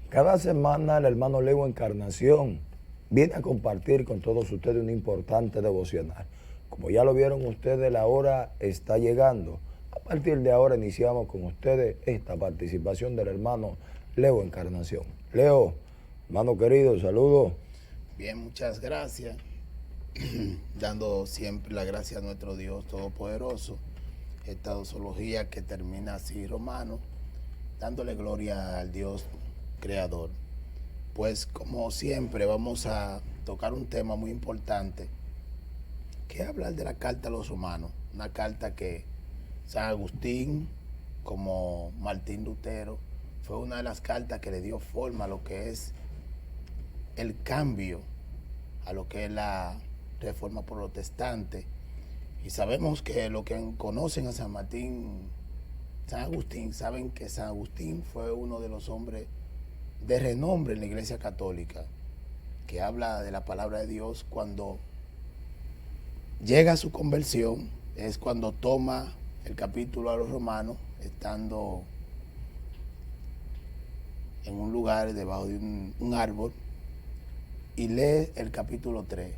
Cada semana el hermano Leo Encarnación viene a compartir con todos ustedes un importante devocional. Como ya lo vieron ustedes, la hora está llegando. A partir de ahora iniciamos con ustedes esta participación del hermano Leo Encarnación. Leo, hermano querido, saludos. Bien, muchas gracias. Dando siempre la gracia a nuestro Dios Todopoderoso. Esta dosología que termina así, Romano, dándole gloria al Dios Creador. Pues como siempre vamos a tocar un tema muy importante, que es hablar de la carta a los romanos. Una carta que San Agustín, como Martín Lutero, fue una de las cartas que le dio forma a lo que es el cambio, a lo que es la Reforma Protestante. Y sabemos que los que conocen a San Agustín, saben que San Agustín fue uno de los hombres de renombre en la Iglesia Católica, que habla de la palabra de Dios. Cuando llega a su conversión es cuando toma el capítulo a los romanos, estando en un lugar debajo de un árbol, y lee el capítulo 3,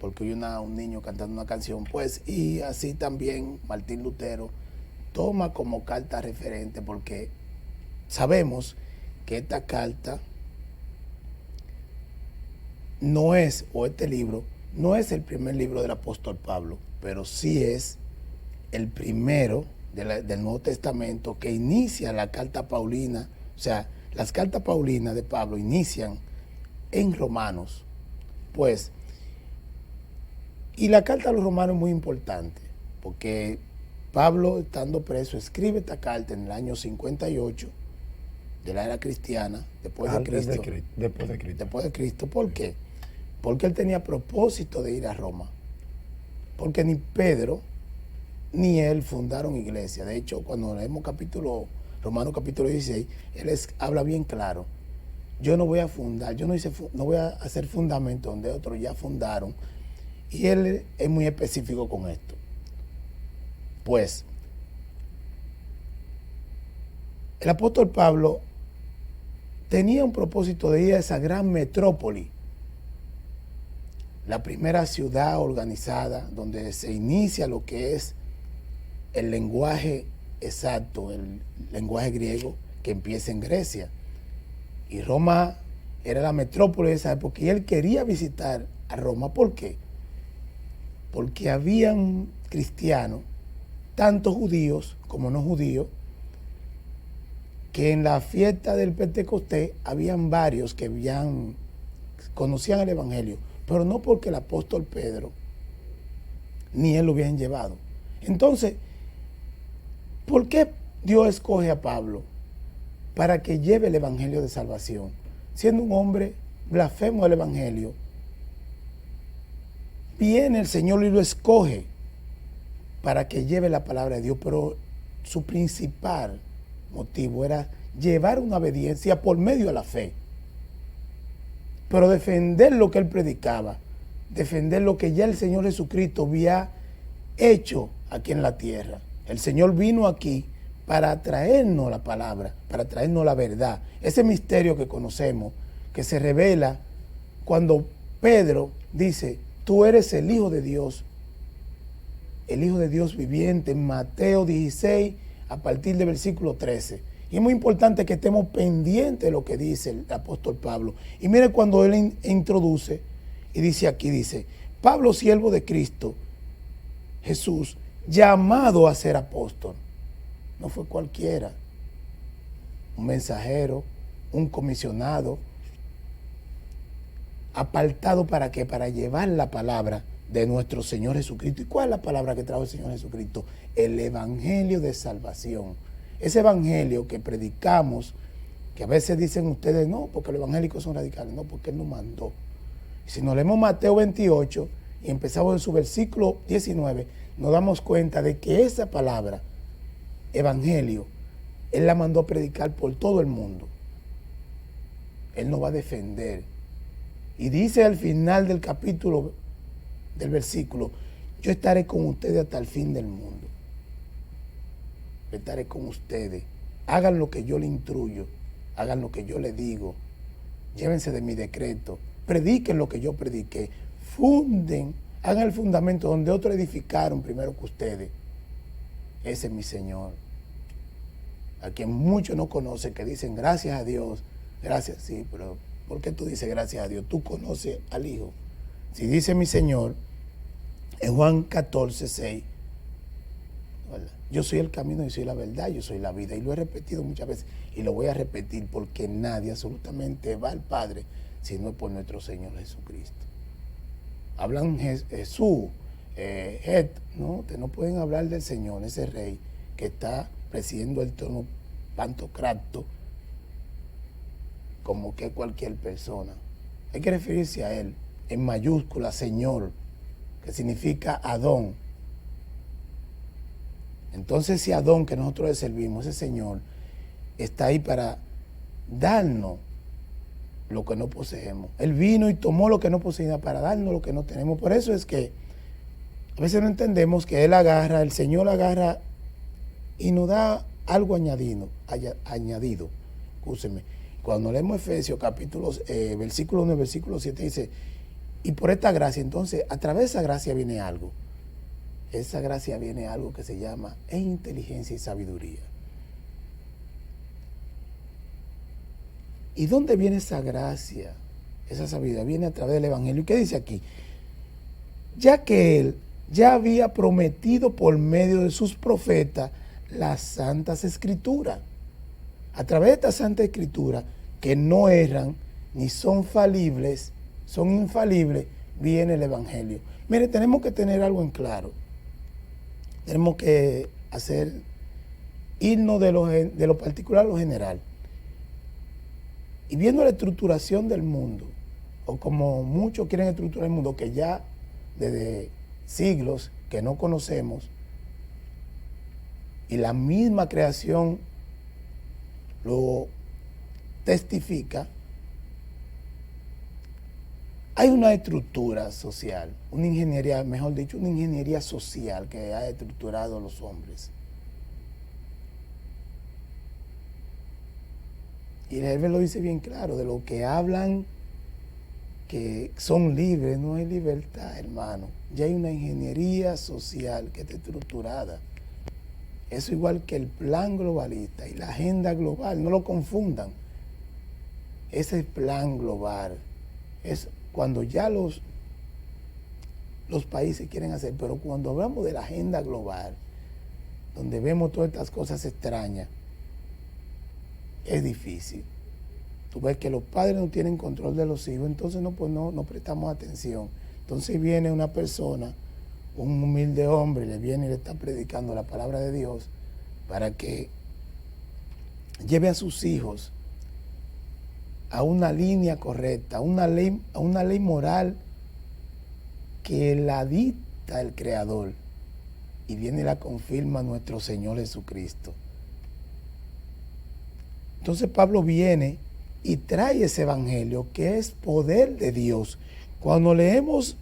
porque oye un niño cantando una canción, pues, y así también Martín Lutero toma como carta referente, porque sabemos que esta carta no es, o este libro, no es el primer libro del apóstol Pablo, pero sí es el primero del Nuevo Testamento que inicia la carta paulina. O sea, las cartas paulinas de Pablo inician en Romanos, pues, y la carta a los romanos es muy importante, porque Pablo, estando preso, escribe esta carta en el año 58 de la era cristiana, después de Cristo. Después de Cristo. ¿Por qué? Porque él tenía propósito de ir a Roma, porque ni Pedro ni él fundaron iglesia. De hecho, cuando leemos Romanos capítulo 16, él habla bien claro: yo no voy a fundar, no voy a hacer fundamento donde otros ya fundaron. Y él es muy específico con esto. Pues, el apóstol Pablo tenía un propósito de ir a esa gran metrópoli, la primera ciudad organizada donde se inicia lo que es el lenguaje exacto, el lenguaje griego que empieza en Grecia. Y Roma era la metrópoli de esa época, y él quería visitar a Roma. ¿Por qué? Porque habían cristianos, tanto judíos como no judíos, que en la fiesta del Pentecostés habían varios que conocían el Evangelio, pero no porque el apóstol Pedro ni él lo habían llevado. Entonces, ¿por qué Dios escoge a Pablo? Para que lleve el Evangelio de salvación. Siendo un hombre blasfemo del Evangelio, viene el Señor y lo escoge para que lleve la palabra de Dios, pero su principal motivo era llevar una obediencia por medio de la fe, pero defender lo que él predicaba, defender lo que ya el Señor Jesucristo había hecho aquí en la tierra. El Señor vino aquí para traernos la palabra, para traernos la verdad, ese misterio que conocemos, que se revela cuando Pedro dice: tú eres el Hijo de Dios viviente, en Mateo 16, a partir del versículo 13. Y es muy importante que estemos pendientes de lo que dice el apóstol Pablo. Y mire cuando él introduce, y dice aquí, dice: Pablo, siervo de Cristo Jesús, llamado a ser apóstol. No fue cualquiera, un mensajero, un comisionado, apartado ¿para qué? Para llevar la palabra de nuestro Señor Jesucristo. ¿Y cuál es la palabra que trajo el Señor Jesucristo? El Evangelio de salvación. Ese Evangelio que predicamos, que a veces dicen ustedes: no, porque los evangélicos son radicales. No, porque Él nos mandó. Y si nos leemos Mateo 28 y empezamos en su versículo 19, nos damos cuenta de que esa palabra, Evangelio, Él la mandó a predicar por todo el mundo. Él nos va a defender. Y dice al final del capítulo, del versículo: yo estaré con ustedes hasta el fin del mundo. Estaré con ustedes. Hagan lo que yo les instruyo. hagan lo que yo les digo, llévense de mi decreto, prediquen lo que yo prediqué, funden, hagan el fundamento donde otros edificaron primero que ustedes. Ese es mi Señor, a quien muchos no conocen, que dicen gracias a Dios, gracias, sí, pero ¿por qué tú dices gracias a Dios? Tú conoces al Hijo. Si dice mi Señor, en Juan 14, 6, yo soy el camino, yo soy la verdad, yo soy la vida. Y lo he repetido muchas veces y lo voy a repetir porque nadie absolutamente va al Padre si no es por nuestro Señor Jesucristo. Hablan Jesús, ¿no? Te no pueden hablar del Señor, ese rey que está presidiendo el trono pantocrato como que cualquier persona. Hay que referirse a Él en mayúscula, Señor, que significa Adón. Entonces ese Adón que nosotros le servimos, ese Señor, está ahí para darnos lo que no poseemos. Él vino y tomó lo que no poseía para darnos lo que no tenemos. Por eso es que a veces no entendemos que Él agarra, el Señor agarra y nos da algo añadido. Escúcheme. Cuando leemos Efesios capítulos, versículo 1, versículo 7, dice, y por esta gracia, entonces, a través de esa gracia viene algo. Esa gracia viene algo que se llama inteligencia y sabiduría. ¿Y dónde viene esa gracia? Esa sabiduría viene a través del Evangelio. ¿Y qué dice aquí? Ya que Él ya había prometido por medio de sus profetas las santas escrituras. A través de esta santa escritura, que no erran ni son falibles, son infalibles, viene el Evangelio. Mire, tenemos que tener algo en claro. Tenemos que irnos de lo particular a lo general. Y viendo la estructuración del mundo, o como muchos quieren estructurar el mundo, que ya desde siglos que no conocemos, y la misma creación lo testifica, hay una estructura social, una ingeniería, mejor dicho, una ingeniería social que ha estructurado a los hombres. Y el Heber lo dice bien claro, de lo que hablan que son libres, no hay libertad, hermano. Ya hay una ingeniería social que está estructurada. Eso igual que el plan globalista y la agenda global, no lo confundan. Ese plan global es cuando ya los países quieren hacer, pero cuando hablamos de la agenda global, donde vemos todas estas cosas extrañas, es difícil. Tú ves que los padres no tienen control de los hijos, entonces no prestamos atención. Entonces viene una persona, un humilde hombre, le viene y le está predicando la palabra de Dios para que lleve a sus hijos a una línea correcta, a una ley moral que la dicta el Creador, y viene y la confirma nuestro Señor Jesucristo. Entonces Pablo viene y trae ese evangelio que es poder de Dios. Cuando leemos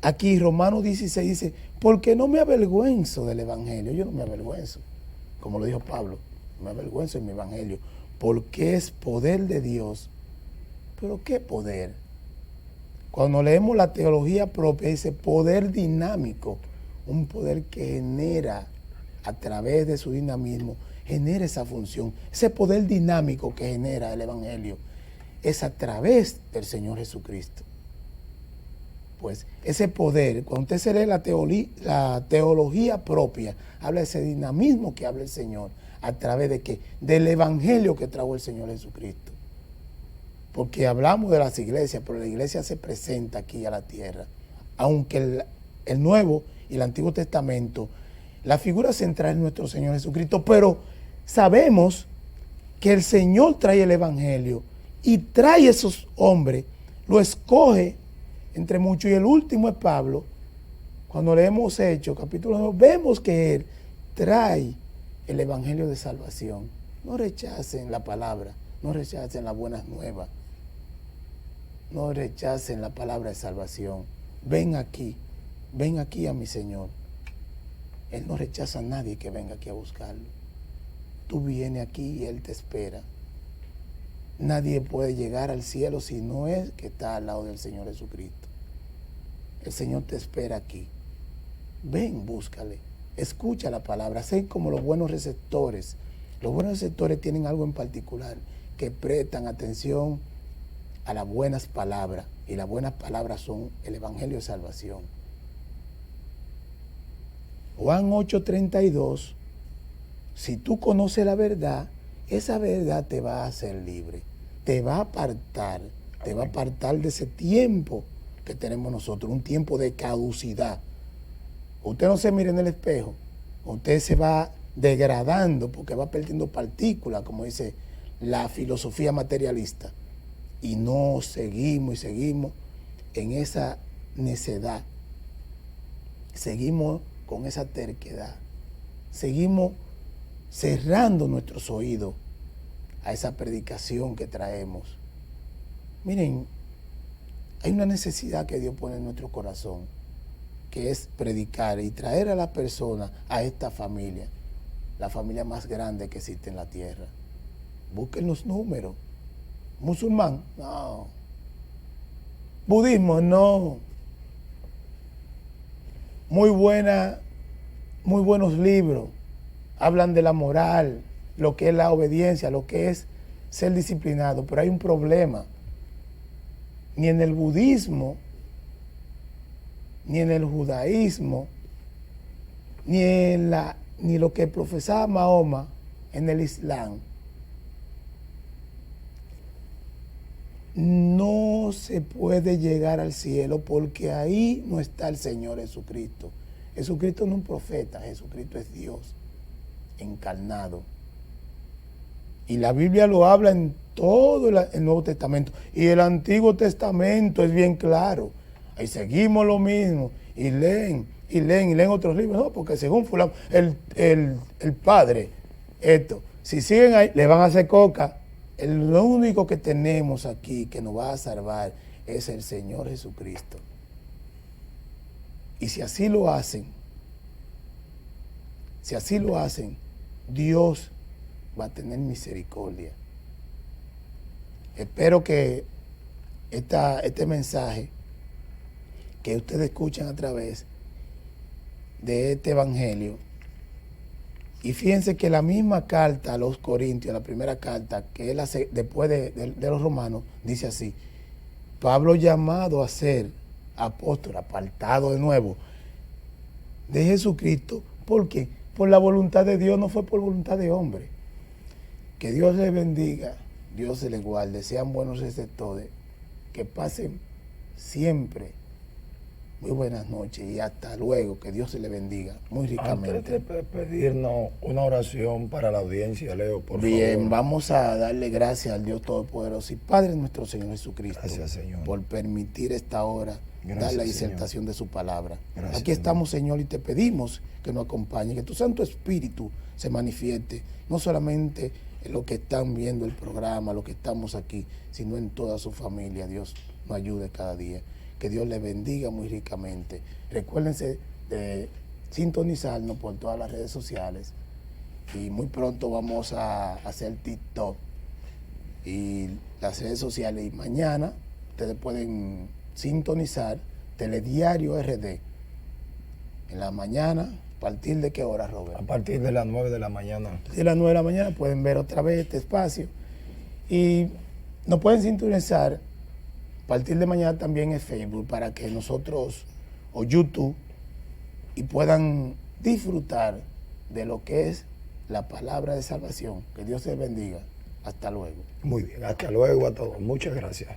aquí Romanos 16 dice, porque no me avergüenzo del evangelio. Yo no me avergüenzo, como lo dijo Pablo, no me avergüenzo de mi evangelio, porque es poder de Dios. ¿Pero qué poder? Cuando leemos la teología propia dice poder dinámico, un poder que genera a través de su dinamismo, genera esa función. Ese poder dinámico que genera el evangelio es a través del Señor Jesucristo. Pues ese poder, cuando usted se lee la teología propia, habla de ese dinamismo que habla el Señor, a través de qué? Del evangelio que trajo el Señor Jesucristo. Porque hablamos de las iglesias, pero la iglesia se presenta aquí a la tierra. Aunque el Nuevo y el Antiguo Testamento, la figura central es nuestro Señor Jesucristo, pero sabemos que el Señor trae el evangelio y trae esos hombres, lo escoge entre muchos, y el último es Pablo. Cuando leemos Hechos, capítulo 2, vemos que él trae el evangelio de salvación. No rechacen la palabra, no rechacen las buenas nuevas, no rechacen la palabra de salvación. Ven aquí a mi Señor. Él no rechaza a nadie que venga aquí a buscarlo. Tú vienes aquí y Él te espera. nadie puede llegar al cielo si no es que está al lado del Señor Jesucristo. El Señor te espera aquí. Ven, búscale. Escucha la palabra. Sé como los buenos receptores. Los buenos receptores tienen algo en particular, que prestan atención a las buenas palabras. Y las buenas palabras son el Evangelio de Salvación. Juan 8:32, si tú conoces la verdad, esa verdad te va a hacer libre. Te va a apartar. Te va a apartar de ese tiempo que tenemos nosotros, un tiempo de caducidad. Usted no se mire en el espejo, usted se va degradando porque va perdiendo partículas, como dice la filosofía materialista, y no seguimos y seguimos en esa necedad, seguimos con esa terquedad, seguimos cerrando nuestros oídos a esa predicación que traemos. Miren, hay una necesidad que Dios pone en nuestro corazón, que es predicar y traer a las personas a esta familia, la familia más grande que existe en la tierra. Busquen los números. Musulmán, no. Budismo, no. Muy buenos libros. Hablan de la moral, lo que es la obediencia, lo que es ser disciplinado. Pero hay un problema. Ni en el budismo, ni en el judaísmo, ni lo que profesaba Mahoma en el Islam, no se puede llegar al cielo porque ahí no está el Señor Jesucristo. Jesucristo no es un profeta, Jesucristo es Dios encarnado. Y la Biblia lo habla en todo el Nuevo Testamento. Y el Antiguo Testamento es bien claro. Ahí seguimos lo mismo. Y leen otros libros. No, porque según fulano, el Padre, esto, si siguen ahí, le van a hacer coca. Lo único que tenemos aquí que nos va a salvar es el Señor Jesucristo. Y si así lo hacen, Dios va a tener misericordia. Espero que este mensaje que ustedes escuchan a través de este evangelio, y fíjense que la misma carta a los Corintios, la primera carta que él hace después de los romanos, dice así: Pablo, llamado a ser apóstol, apartado de nuevo de Jesucristo. ¿Por qué? Por la voluntad de Dios, no fue por voluntad de hombre. Que Dios les bendiga, Dios se les guarde, sean buenos receptores, que pasen siempre muy buenas noches y hasta luego, que Dios se les bendiga muy ricamente. Antes de pedirnos una oración para la audiencia, Leo, por favor. Bien, vamos a darle gracias al Dios Todopoderoso y Padre nuestro Señor Jesucristo. Gracias, Señor, por permitir esta hora, dar la disertación de su palabra. Gracias, aquí estamos, Señor, y te pedimos que nos acompañe, que tu Santo Espíritu se manifieste, no solamente en lo que están viendo el programa, lo que estamos aquí, sino en toda su familia. Dios nos ayude cada día. Que Dios les bendiga muy ricamente. Recuérdense de sintonizarnos por todas las redes sociales. Y muy pronto vamos a hacer TikTok y las redes sociales. Y mañana ustedes pueden sintonizar Telediario RD. En la mañana, ¿a partir de qué hora, Robert? A partir de las 9 de la mañana. De las 9 de la mañana pueden ver otra vez este espacio. Y nos pueden sintonizar a partir de mañana también en Facebook, para que nosotros, o YouTube, y puedan disfrutar de lo que es la palabra de salvación. Que Dios les bendiga. Hasta luego. Muy bien, hasta luego a todos. Muchas gracias.